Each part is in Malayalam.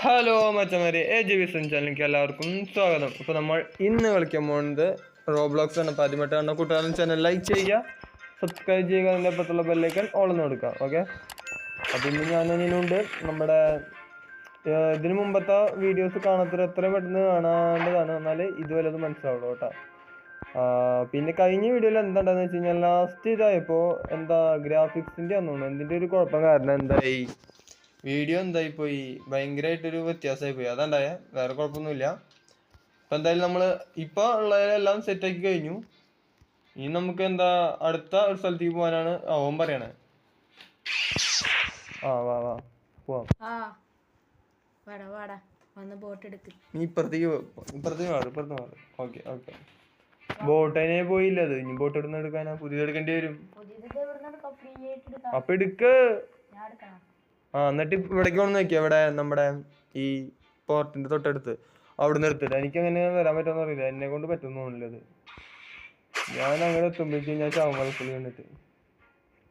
ഹലോ മച്ചമാരെ, AJB ചാനലിലേക്ക് എല്ലാവർക്കും സ്വാഗതം. അപ്പോൾ നമ്മൾ ഇന്ന് കളിക്കാൻ പോകുന്നത് റോബ്ലോക്സ് ആണ്. അപ്പോൾ ആദ്യമായിട്ട് കാണുന്ന കൂട്ടുകാരൻ ചാനൽ ലൈക്ക് ചെയ്യുക, സബ്സ്ക്രൈബ് ചെയ്യുക, അതിൻ്റെ അപ്പുറത്തുള്ള ബെല്ലൈക്കൺ ഓളെന്ന് കൊടുക്കുക. ഓക്കെ, അപ്പോൾ ഇന്ന് ഞാനതിനുണ്ട് നമ്മുടെ ഇതിന് മുമ്പത്തെ വീഡിയോസ് കാണാത്ത എത്രയും പെട്ടെന്ന് കാണാണ്ടതാണ്, എന്നാൽ ഇതുവരെ അത് മനസ്സിലാവുള്ളൂ കേട്ടോ. പിന്നെ കഴിഞ്ഞ വീഡിയോയിൽ എന്താണെന്ന് വെച്ച് കഴിഞ്ഞാൽ ലാസ്റ്റ് ഇതായപ്പോൾ എന്താ ഗ്രാഫിക്സിൻ്റെ ഒന്നും എന്തിൻ്റെ ഒരു കുഴപ്പം കാരണം എന്തായി വീഡിയോ എന്തായിപ്പോയി, ഭയങ്കരമായിട്ടൊരു വ്യത്യാസമായി പോയി. അതുണ്ടായ വേറെ കുഴപ്പമൊന്നുമില്ല. അപ്പം എന്തായാലും നമ്മൾ ഇപ്പോൾ ഉള്ളതെല്ലാം സെറ്റാക്കി കഴിഞ്ഞു. ഇനി നമുക്ക് എന്താ അടുത്ത ഒരു സ്ഥലത്തേക്ക് പോകാനാണ് ഓൻ പറയണേ. വാ പോവാം. നീ ഇപ്പുറത്തേക്ക് മാറും. ഓക്കെ. ബോട്ട് അതിനെ പോയില്ല. അത് ഇനി ബോട്ട് ഇടുന്ന എടുക്കാനാ, പുതിയത് എടുക്കേണ്ടി വരും. അപ്പൊ എടുക്ക്. എന്നിട്ട് ഇവിടേക്ക് കൊണ്ട് നോക്കിയാ, ഇവിടെ നമ്മുടെ ഈ പോർട്ടിന്റെ തൊട്ടടുത്ത് അവിടെ നിന്ന് എടുത്തിട്ട്. എനിക്കങ്ങനെ വരാൻ പറ്റുമെന്ന് അറിയില്ല, എന്നെ കൊണ്ട് പറ്റുമെന്ന് തോന്നില്ലത്. ഞാൻ അങ്ങനെ എത്തുമ്പോഴേക്കും ഞാൻ ചാവമലപ്പള്ളി കണ്ടിട്ട്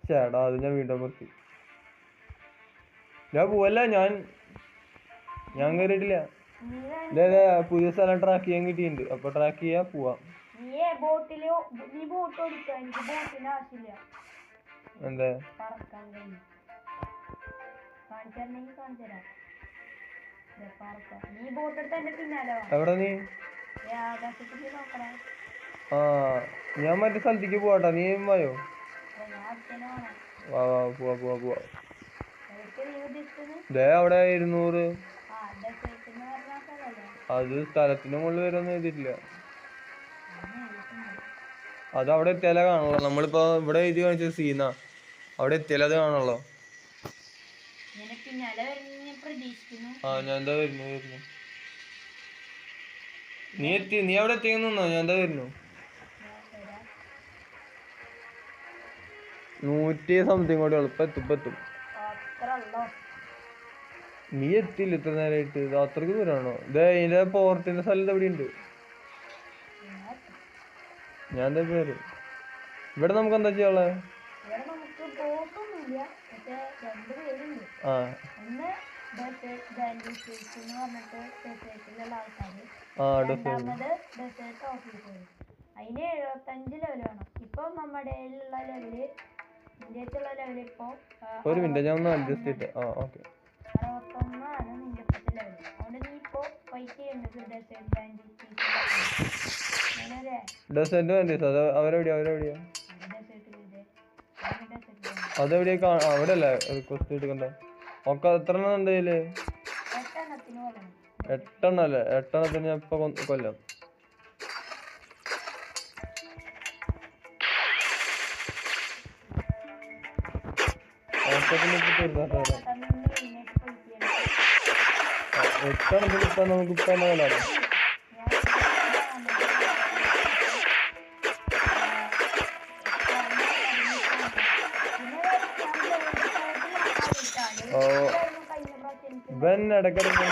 ചേടാ അത് ഞാൻ വീണ്ടും നിർത്തി. ഞാൻ പോവല്ല, ഞാൻ കയറിയിട്ടില്ല. പുതിയ സ്ഥലം ട്രാക്ക് ചെയ്യാൻ കിട്ടിയിട്ടുണ്ട്. അപ്പൊ ട്രാക്ക് ചെയ്യാ പോവാം. എന്താ എവിടെ നീ? ഞാൻ മറ്റേ സ്ഥലത്തേക്ക് പോവാട്ടാ, നീ വായോ. പോവാ. അവിടെ 200 അത് സ്ഥലത്തിന് മുകളിൽ വരുമെന്ന് എഴുതിയിട്ടില്ല. അത് അവിടെ എത്തിയാലേ കാണുള്ളൂ. നമ്മളിപ്പോ ഇവിടെ എഴുതി കാണിച്ചത് സീനാ, അവിടെ എത്തിയാലേ അത് കാണുള്ളൂ. ഞാൻ എന്താ വരുന്നു. നീ അവിടെ എത്തിയെന്നോ? ഞാൻ എന്താ വരുന്നു. 100 സംതിങ് കൂടെ എളുപ്പം. നീ എത്തില്ല ഇത്ര നേരമായിട്ട്. ഇത് അത്രയ്ക്ക് ദൂരമാണോ? ഇതിന്റെ പോർട്ടിന്റെ സ്ഥലം എവിടെ ഉണ്ട്? ഞാൻ എന്താ പേര് ഇവിടെ നമുക്ക് എന്താ ചെയ്യാനുള്ളത്? അതിന് 75 ലെവൽ വേണം. ഇപ്പൊ നമ്മുടെ ലെവല് ഒരു മിനിറ്റ്, ഞാൻ ഒന്ന് അഡ്ജസ്റ്റ് ചെയ്തിട്ട്. 61 ആണ് നിന്റെ ഇപ്പോഴത്തെ ലെവല്. അതുകൊണ്ട് നീ ഇപ്പൊ ഫൈറ്റ് ചെയ്യേണ്ടത് അവരെവിടെയാ? അതെവിടെയാ? അവിടെ അല്ലേ റിക്വസ്റ്റ് എടുക്കണ്ടേ? ഒക്കെ എത്ര എണ്ണം ഉണ്ട് ഇതില്? 8 അല്ലേ? 8 ഞാൻ ഇപ്പൊ കൊല്ലാം. ഇപ്പൊ നമുക്ക് ഇപ്പൊ കൊല്ലാണ്. ഇവൻ ഇടയ്ക്കിടയ്ക്ക്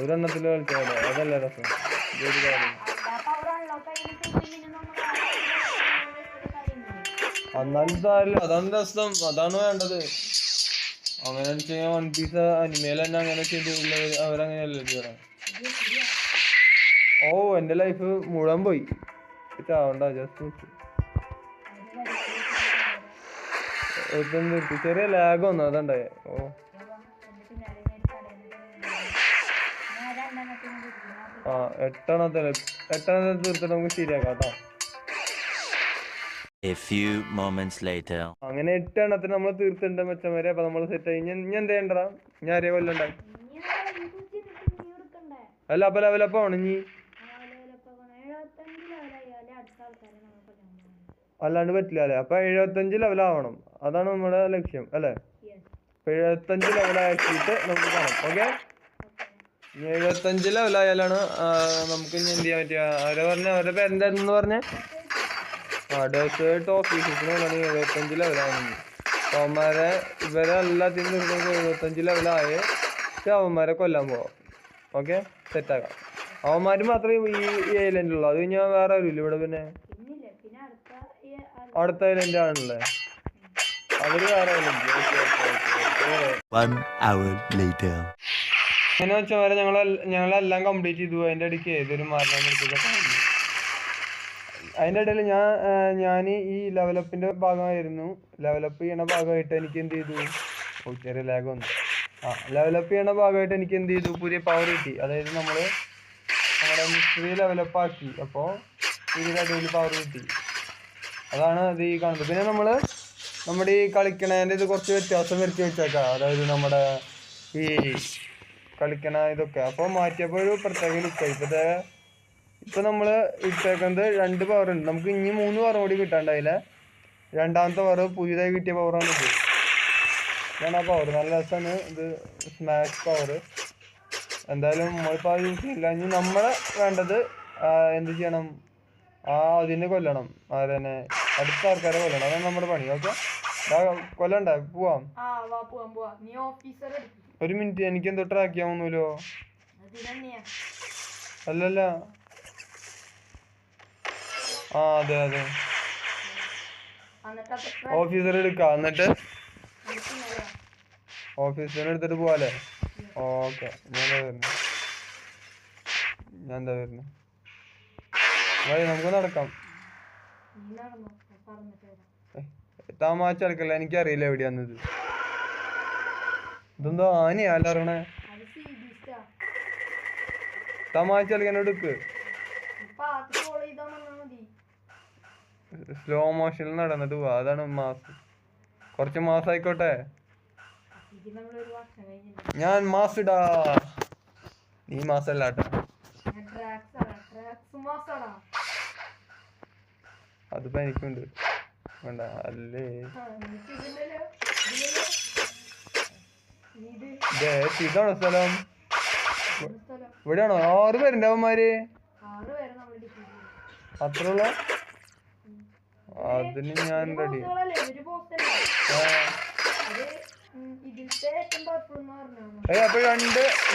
ഒരെണ്ണത്തില് കളിച്ചാലോ, അതല്ലേ രസം. എന്നാലും സാരില്ല, അതാണ് രസം, അതാണ് വേണ്ടത്. അങ്ങനെ വെച്ച് കഴിഞ്ഞാൽ വൺ പീസ് അനിമേൽ തന്നെ അങ്ങനെ ചെയ്തിട്ടുള്ള അവരങ്ങനെയല്ലേ ചെയ്യണം. എന്റെ ലൈഫ് മുഴുവൻ പോയി. ചാവണ്ട, ജസ്റ്റ് ചെറിയ ലാഗ് വന്നു, അതുണ്ടായേ. 8 തീർത്തിട്ട് നമുക്ക് ശരിയാക്കാം കേട്ടോ. അങ്ങനെ 8 നമ്മൾ തീർത്തിട്ടുണ്ട് മെച്ചം. അപ്പൊ നമ്മൾ സെറ്റ് ആയി. ഞാൻ എന്ത് ചെയ്യണ്ടാ? ഞാൻ ആരെയും കൊല്ലണ്ടായി അല്ല. അപ്പൊ ലെവലപ്പ് ആണ് നീ, അല്ലാണ്ട് പറ്റില്ല അല്ലേ? അപ്പൊ 75 ലെവലാവണം, അതാണ് നമ്മുടെ ലക്ഷ്യം അല്ലേ? 75 ലെവലാക്കിയിട്ട് നമുക്ക് കാണാം. ഓക്കെ, 75 ലെവലായാലാണ് നമുക്ക് ഇനി എന്ത് ചെയ്യാൻ പറ്റുക. അവരെ പേരെന്തായിരുന്നു പറഞ്ഞേ? ഡെസേർട്ട് ഓഫീസേഴ്സിന് 75 ലെവലാവുന്നു. അവന്മാരെ ഇവരെ എല്ലാത്തിനും 75 ലെവലായ അവന്മാരെ കൊല്ലാൻ പോവാം. ഓക്കെ, സെറ്റാക്കാം. അവന്മാര് മാത്രമേ ഈ ഐലൻഡിലുള്ളൂ, അത് കഴിഞ്ഞാൽ വേറെ ആരുമില്ല ഇവിടെ. പിന്നെ അടുത്ത ഐലൻഡ് ആണല്ലേ, അവര് വേറെ ഐലൻഡ്. 1 hour later. അങ്ങനെ വെച്ചാൽ വരെ ഞങ്ങളെല്ലാം കംപ്ലീറ്റ് ചെയ്തു. അതിൻ്റെ ഇടയ്ക്ക് ഏതൊരു മരണം എടുത്തൊക്കെ അതിൻ്റെ ഇടയിൽ ഞാൻ ഈ ലെവലപ്പിൻ്റെ ഭാഗമായിരുന്നു. ലെവലപ്പ് ചെയ്യണ ഭാഗമായിട്ട് എനിക്ക് എന്ത് ചെയ്തു, ചെറിയ ലാഗ് വന്നു. ലെവലപ്പ് ചെയ്യണ ഭാഗമായിട്ട് എനിക്ക് എന്ത് ചെയ്തു, പുതിയ പവർ കിട്ടി. അതായത് നമ്മുടെ മിസ്റ്ററി ലെവലപ്പ് ആക്കി. അപ്പോൾ ഇതിൻ്റെ ഇടയിൽ പവർ കിട്ടി. അതാണ് ഇത് ഈ കാണുന്നത്. പിന്നെ നമ്മുടെ ഈ കളിക്കണേൻ്റെ ഇത് കുറച്ച് വ്യത്യാസം വരുത്തി വെച്ചേക്കാം. അതായത് നമ്മുടെ ഈ കളിക്കണ ഇതൊക്കെ അപ്പോൾ മാറ്റിയപ്പോൾ ഒരു പ്രത്യേക ലുക്കായി. ഇപ്പം നമ്മൾ ഇട്ടേക്കുന്നത് 2 പവർ ഉണ്ട്. നമുക്ക് ഇനി 3 പവർ കൂടി കിട്ടാണ്ടായില്ല. രണ്ടാമത്തെ പവർ പുതിയതായി കിട്ടിയ പവറാണ് ഇത്. ഇതാണ് ആ പവർ. നല്ല രസമാണ് ഇത്, സ്മാഷ് പവർ. എന്തായാലും നമ്മളിപ്പോൾ അത് യൂസ് ചെയ്യില്ല. ഇനി നമ്മളെ വേണ്ടത് എന്ത് ചെയ്യണം, അതിനെ കൊല്ലണം. അതന്നെ അടുത്ത ആൾക്കാരെ കൊല്ലണം. അതാണ് നമ്മുടെ പണി. ഓക്കെ, കൊല്ലണ്ടേ? പോവാം. ഒരു മിനിറ്റ്, എനിക്കെന്തോ ട്രാക്ക് ചെയ്യാവുന്നല്ലോ. അല്ലല്ല, അതെ ഓഫീസർ എടുക്കാം. എന്നിട്ട് ഓഫീസറിനെ എടുത്തിട്ട് പോവാല്ലേ? ഓക്കെ, ഞാൻ എന്താ വരുന്നു വഴി നമുക്ക് നടക്കാം. തമാശ കളിക്കല്ല, എനിക്കറിയില്ല എവിടെയാന്നത്. ഇതെന്തോ ആനയാ അല്ലറണേ? തമാശ കളിക്കാൻ എടുക്ക്. സ്ലോ മോഷനിൽ നടന്നിട്ട് പോവാ. അതാണ് മാസ്. കുറച്ച് മാസായിക്കോട്ടെ. ഞാൻ മാസിടാ, നീ മാസല്ലാട്ടാ. അതിപ്പോ എനിക്കുണ്ട്. വേണ്ട അല്ലേ, ഇതാണോ സ്ഥലം? ഇവിടെയാണോ? 6 പേരുണ്ട് അവന്മാര്. അത്ര ഉള്ള? അതിന് ഞാൻ റെഡി. അപ്പൊ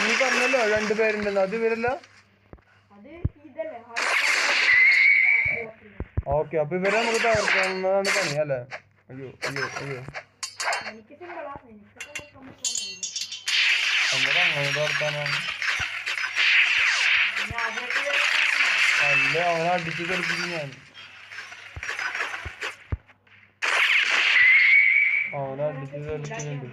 നീ പറഞ്ഞല്ലോ 2 പേരുണ്ടെന്ന്. അത് ഇവരല്ല? ഓക്കെ, അപ്പൊ ഇവരെ നമുക്ക് തകർക്കാവുന്നതാണ് പണി അല്ലേ? അയ്യോ അങ്ങോട്ട് തകർക്കാനാണ്. അല്ലേ അവനെ അടിച്ചു തെറിപ്പിക്കും ഞാൻ. അവനെ അടിച്ചു തെറിപ്പിക്കുന്നുണ്ട്.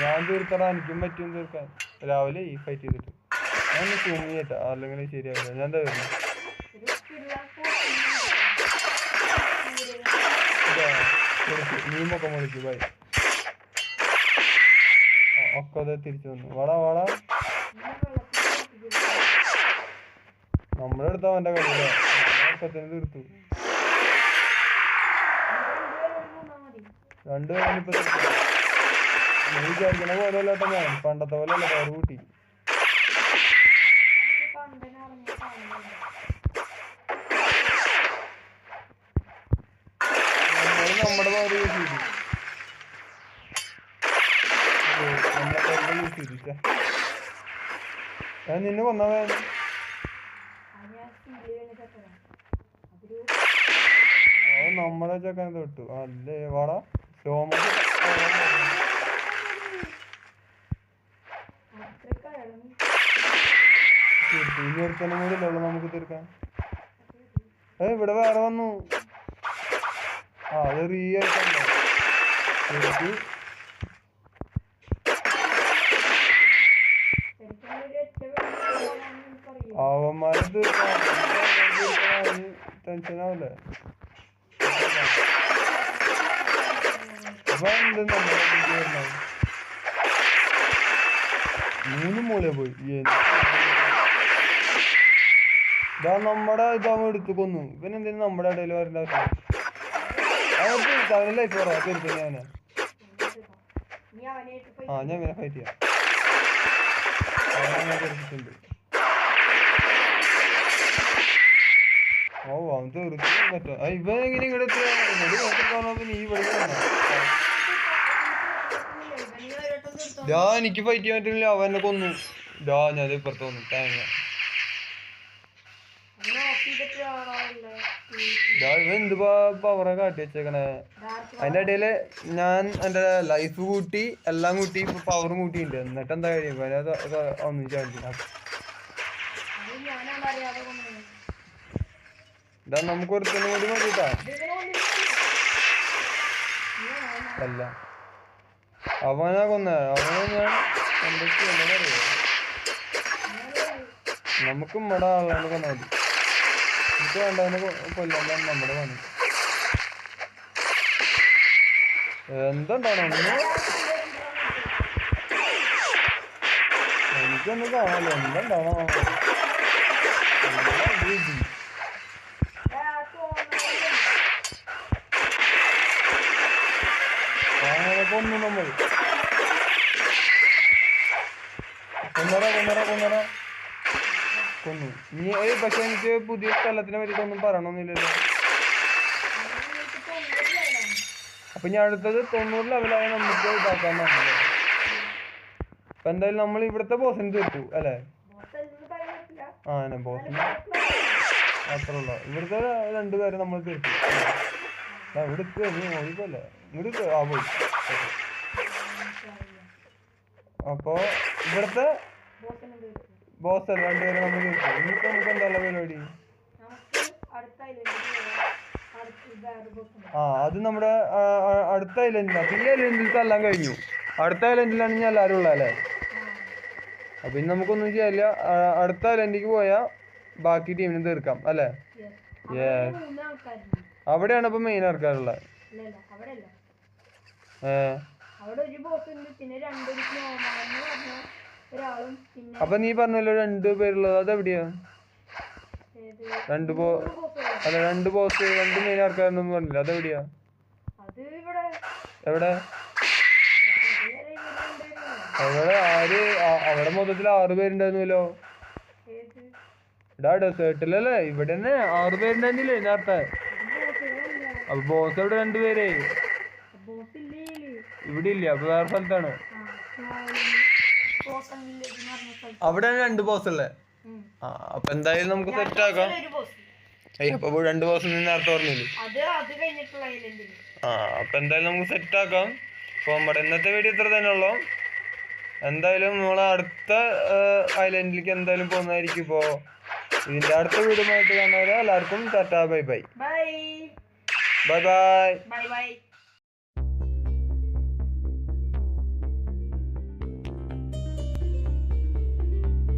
ഞാൻ തീർക്കടാ, എനിക്കും പറ്റും തീർക്കാൻ. രാവിലെ ഈ ഫൈറ്റ് ചെയ്തിട്ട് ഞാൻ തൂങ്ങിയേട്ടാ, അല്ലെങ്കിൽ ശരിയാവില്ല. ഞാൻ എന്താ വരുന്നത്? നീമൊക്കെ വിളിച്ചു ബൈ. ഒക്കെ അത് തിരിച്ചു വന്നു. വാടാ നമ്മളെടുത്ത അവന്റെ കളിയില്ല. ഒക്കത്തിന് തീർത്തു. 2 പേരിപ്പോ തീർത്തു. നീ വിചാരിക്കണ പോലെ അല്ലാട്ടോ ഞാൻ. പണ്ടത്തെ പോലെ അല്ല, പവർ കൂട്ടി. നമ്മുടെ പവർ യൂസ് ചെയ്തു. ഞാൻ നിന്നെ കൊന്നവൻ. നമ്മളെ ചെക്കൻ തൊട്ടു അല്ലേ? വാടാ സോമ. ഇനി ഒരുത്തനും കൂടി ഉള്ളു നമുക്ക് തീർക്കാൻ. ഇവിടെ വേറെ വന്നു. അത് റീ ആയിട്ടുണ്ടോ? അവന്മാരെ ടെൻഷനാവില്ലേ? അപ്പൊ എന്ത് 3 മൂല പോയി. ഇതാ നമ്മുടെ ഇതാവുമ്പോ എടുത്തു കൊന്നു. ഇവനെന്തെങ്കിലും നമ്മുടെ ഇടയിൽ വരേണ്ട ആവശ്യം. അവന് ലൈഫ് കുറവാ. തീർക്കും ഞാന്. ഞാൻ ഇവനെ ഫൈറ്റ് ചെയ്യാം. അവനെ തീർച്ചിട്ടുണ്ട്. അവൻ തീർച്ചു പറ്റോ? ഇവൻ എങ്ങനെ ഇങ്ങോട്ട് നീ ഇവിടെ എനിക്ക് ഫൈറ്റ് ചെയ്യാൻ പറ്റില്ല. അവനെ കൊന്നു. ഞാൻ ഇപ്പുറത്ത് വന്നു. തേങ്ങ എന്ത് പവറാ കാട്ടി വെച്ചേക്കണേ. അതിന്റെ ഇടയില് ഞാൻ എന്റെ ലൈഫ് കൂട്ടി എല്ലാം കൂട്ടി ഇപ്പൊ പവറും കൂട്ടിയിട്ടുണ്ട്. എന്നിട്ട് എന്താ കാര്യം ഒന്നും ചാടില്ല. ഇതാ നമുക്ക് ഒരുത്തനും കൂടി മതിട്ടാ. അല്ല അവനാ അവനെ ഞാൻ എന്തൊക്കെയാണെന്നറിയോ. നമുക്കും ഇവിടെ ആളാണ് കൊന്നാ മതി. എനിക്ക് വേണ്ടവനെ കൊല്ലാൻ നമ്മുടെ പണി. എന്തുണ്ടാണോ എനിക്കൊന്നും കാണാലോ. എന്തുണ്ടാണോ അങ്ങനെ കൊന്നു നമ്മൾ. കൊന്നു നീ. പക്ഷെ എനിക്ക് പുതിയ സ്ഥലത്തിനെ പറ്റിയിട്ടൊന്നും പറയണമെന്നില്ലല്ലോ. അപ്പൊ ഞാൻ അടുത്തത് 90 ലെവലായി നമുക്ക് ഇതാക്കാൻ പറ്റില്ല. അപ്പൊ എന്തായാലും നമ്മൾ ഇവിടുത്തെ ബോസിന് തീർത്തു അല്ലേ? ബോസിന് മാത്രമല്ല ഇവിടുത്തെ 2 പേരെ നമ്മൾ തീർത്തു. ഇവിടെ നീ ഒഴിവല്ലേ ഇങ്ങോട്ട് പോയി. അപ്പൊ ഇവിടുത്തെ ബോസ് 2 പേരെ നമ്മൾ തീർത്തു. ഇനിയിപ്പോ നമുക്ക് എന്താ പരിപാടി? അത് നമ്മുടെ അടുത്ത ഐലൻഡിലാണ്. ഈ ഐലൻഡിലത്തെ എല്ലാം കഴിഞ്ഞു. അടുത്ത ഐലൻഡിലാണ് ഞാൻ എല്ലാവരും ഉള്ളതല്ലേ. അപ്പൊ ഇനി നമുക്കൊന്നും ചെയ്യാനില്ല. അടുത്ത ഐലൻഡിലേക്ക് പോയാൽ ബാക്കി ടീമിനെ തീർക്കാം അല്ലേ? അവിടെയാണ് ഇപ്പൊ മെയിൻ ആൾക്കാരുള്ളത്. അപ്പൊ നീ പറഞ്ഞല്ലോ 2 പേരുള്ളത്. അതെവിടെയാ? 2 ബോസ് 2 മെയിൻ ആൾക്കാരൊന്നും പറഞ്ഞില്ല. അതെവിടെയാ? എവിടെ അവിടെ മൊത്തത്തിൽ 6 പേരുണ്ടായിരുന്നല്ലോ. ഇടാ ഡെസേർട്ടിലല്ലേ? ഇവിടെ തന്നെ 6 പേരുണ്ടായിരുന്നില്ലേ നേരത്തെ? അപ്പൊ ബോസ് എവിടെ? 2 പേരേ ഇവിടെ ഇല്ല. അപ്പൊ വേറെ സ്ഥലത്താണ്. അവിടെയാണ് 2 ബോസ് ഉള്ളത്. അപ്പൊ എന്തായാലും നമുക്ക് സെറ്റ് ആക്കാം. അപ്പൊ 2 ബോസ് നേരത്തെ പറഞ്ഞില്ലേ? അപ്പൊ എന്തായാലും നമുക്ക് സെറ്റ് ആക്കാം. അപ്പൊ നമ്മുടെ ഇന്നത്തെ വീഡിയോ ഇത്ര തന്നെ ഉള്ളു. എന്തായാലും നമ്മൾ അടുത്ത ഐലൻഡിലേക്ക് എന്തായാലും പോകുന്നതായിരിക്കും. ഇപ്പോ ഇതിന്റെ അടുത്ത വീഡിയോ ആയിട്ട് കാണുന്നവരെ എല്ലാവർക്കും tata bye bye. Bye bye.